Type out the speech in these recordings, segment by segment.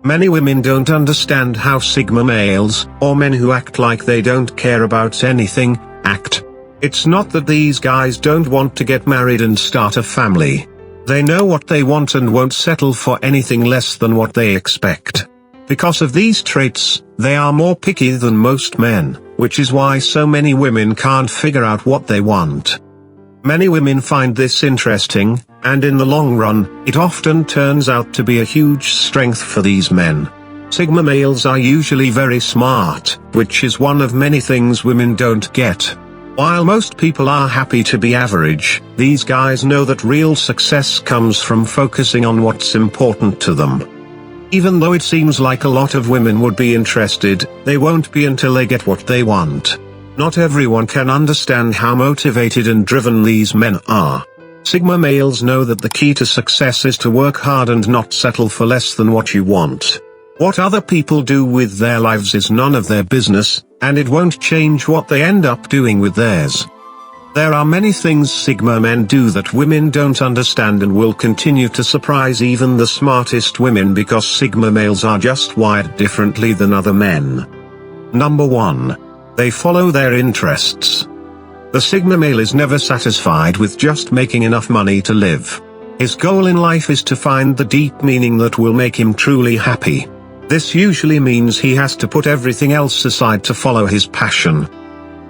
Many women don't understand how Sigma males, or men who act like they don't care about anything, act. It's not that these guys don't want to get married and start a family. They know what they want and won't settle for anything less than what they expect. Because of these traits, they are more picky than most men, which is why so many women can't figure out what they want. Many women find this interesting, and in the long run, it often turns out to be a huge strength for these men. Sigma males are usually very smart, which is one of many things women don't get. While most people are happy to be average, these guys know that real success comes from focusing on what's important to them. Even though it seems like a lot of women would be interested, they won't be until they get what they want. Not everyone can understand how motivated and driven these men are. Sigma males know that the key to success is to work hard and not settle for less than what you want. What other people do with their lives is none of their business, and it won't change what they end up doing with theirs. There are many things Sigma men do that women don't understand and will continue to surprise even the smartest women because Sigma males are just wired differently than other men. Number 1. They follow their interests. The Sigma male is never satisfied with just making enough money to live. His goal in life is to find the deep meaning that will make him truly happy. This usually means he has to put everything else aside to follow his passion.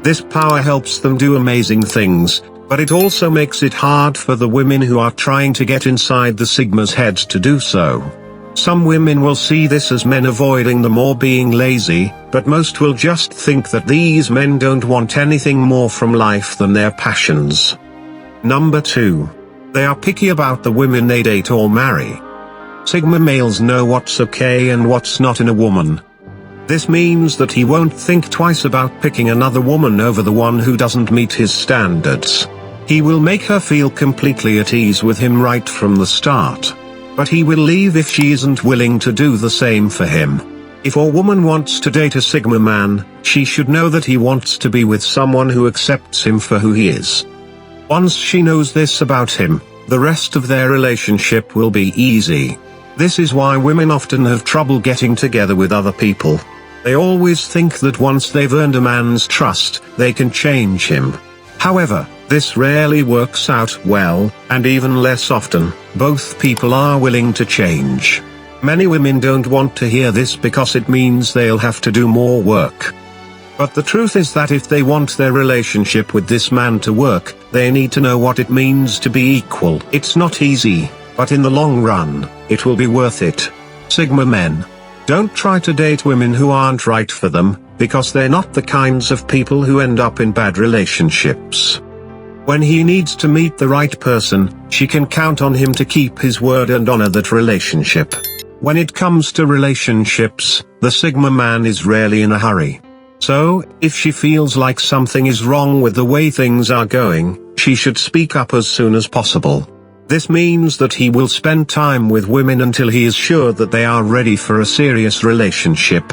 This power helps them do amazing things, but it also makes it hard for the women who are trying to get inside the Sigma's heads to do so. Some women will see this as men avoiding them or being lazy, but most will just think that these men don't want anything more from life than their passions. Number 2. They are picky about the women they date or marry. Sigma males know what's okay and what's not in a woman. This means that he won't think twice about picking another woman over the one who doesn't meet his standards. He will make her feel completely at ease with him right from the start. But he will leave if she isn't willing to do the same for him. If a woman wants to date a Sigma man, she should know that he wants to be with someone who accepts him for who he is. Once she knows this about him, the rest of their relationship will be easy. This is why women often have trouble getting together with other people. They always think that once they've earned a man's trust, they can change him. However, this rarely works out well, and even less often, both people are willing to change. Many women don't want to hear this because it means they'll have to do more work. But the truth is that if they want their relationship with this man to work, they need to know what it means to be equal. It's not easy, but in the long run, it will be worth it. Sigma men. Don't try to date women who aren't right for them, because they're not the kinds of people who end up in bad relationships. When he needs to meet the right person, she can count on him to keep his word and honor that relationship. When it comes to relationships, the Sigma man is rarely in a hurry. So, if she feels like something is wrong with the way things are going, she should speak up as soon as possible. This means that he will spend time with women until he is sure that they are ready for a serious relationship.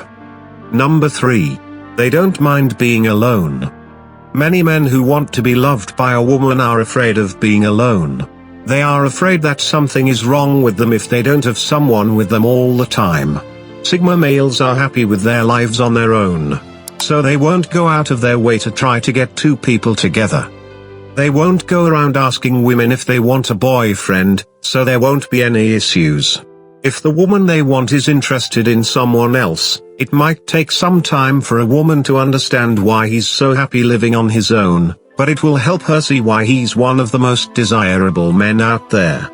Number 3. They don't mind being alone. Many men who want to be loved by a woman are afraid of being alone. They are afraid that something is wrong with them if they don't have someone with them all the time. Sigma males are happy with their lives on their own. So they won't go out of their way to try to get two people together. They won't go around asking women if they want a boyfriend, so there won't be any issues. If the woman they want is interested in someone else, it might take some time for a woman to understand why he's so happy living on his own, but it will help her see why he's one of the most desirable men out there.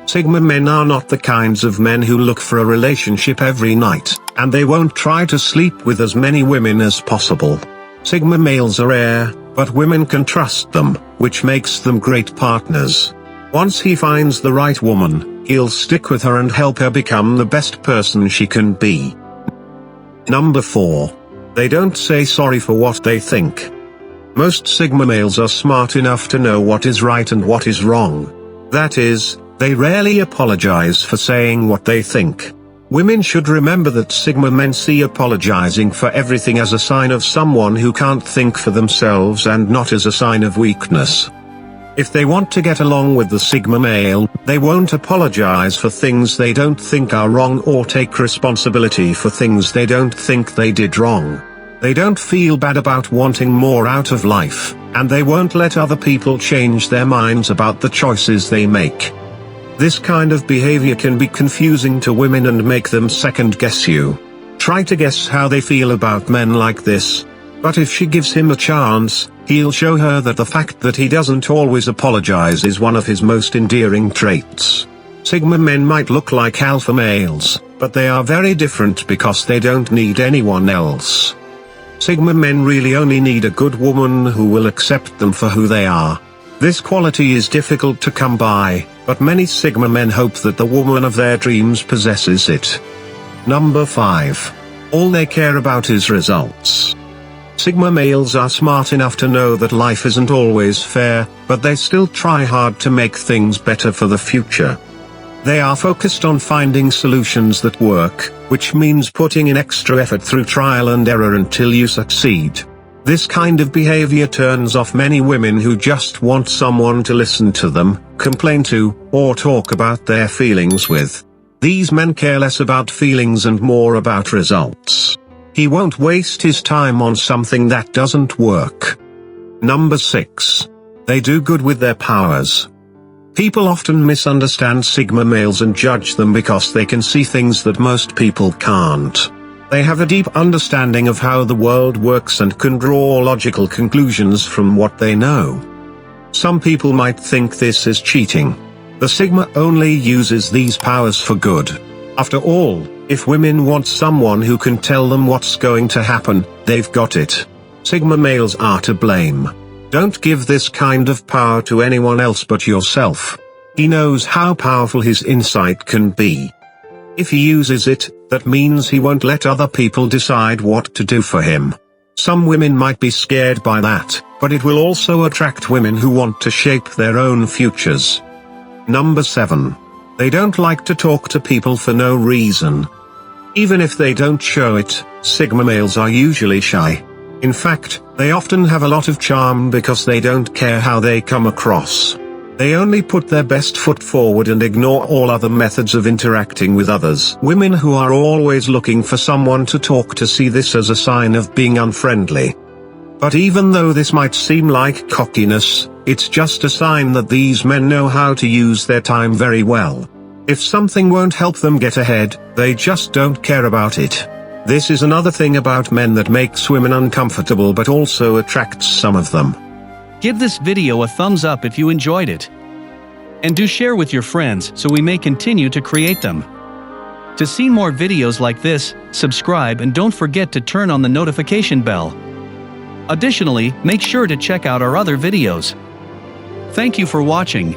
Sigma men are not the kinds of men who look for a relationship every night, and they won't try to sleep with as many women as possible. Sigma males are rare, but women can trust them, which makes them great partners. Once he finds the right woman, he'll stick with her and help her become the best person she can be. Number 4. They don't say sorry for what they think. Most Sigma males are smart enough to know what is right and what is wrong. That is, they rarely apologize for saying what they think. Women should remember that Sigma men see apologizing for everything as a sign of someone who can't think for themselves and not as a sign of weakness. If they want to get along with the Sigma male, they won't apologize for things they don't think are wrong or take responsibility for things they don't think they did wrong. They don't feel bad about wanting more out of life, and they won't let other people change their minds about the choices they make. This kind of behavior can be confusing to women and make them second-guess you. Try to guess how they feel about men like this. But if she gives him a chance, he'll show her that the fact that he doesn't always apologize is one of his most endearing traits. Sigma men might look like alpha males, but they are very different because they don't need anyone else. Sigma men really only need a good woman who will accept them for who they are. This quality is difficult to come by, but many Sigma men hope that the woman of their dreams possesses it. Number 5. All they care about is results. Sigma males are smart enough to know that life isn't always fair, but they still try hard to make things better for the future. They are focused on finding solutions that work, which means putting in extra effort through trial and error until you succeed. This kind of behavior turns off many women who just want someone to listen to them, complain to, or talk about their feelings with. These men care less about feelings and more about results. He won't waste his time on something that doesn't work. Number 6. They do good with their powers. People often misunderstand Sigma males and judge them because they can see things that most people can't. They have a deep understanding of how the world works and can draw logical conclusions from what they know. Some people might think this is cheating. The Sigma only uses these powers for good. After all, if women want someone who can tell them what's going to happen, they've got it. Sigma males are to blame. Don't give this kind of power to anyone else but yourself. He knows how powerful his insight can be. If he uses it, that means he won't let other people decide what to do for him. Some women might be scared by that, but it will also attract women who want to shape their own futures. Number 7. They don't like to talk to people for no reason. Even if they don't show it, Sigma males are usually shy. In fact, they often have a lot of charm because they don't care how they come across. They only put their best foot forward and ignore all other methods of interacting with others. Women who are always looking for someone to talk to see this as a sign of being unfriendly. But even though this might seem like cockiness, it's just a sign that these men know how to use their time very well. If something won't help them get ahead, they just don't care about it. This is another thing about men that makes women uncomfortable but also attracts some of them. Give this video a thumbs up if you enjoyed it. And do share with your friends so we may continue to create them. To see more videos like this, subscribe and don't forget to turn on the notification bell. Additionally, make sure to check out our other videos. Thank you for watching.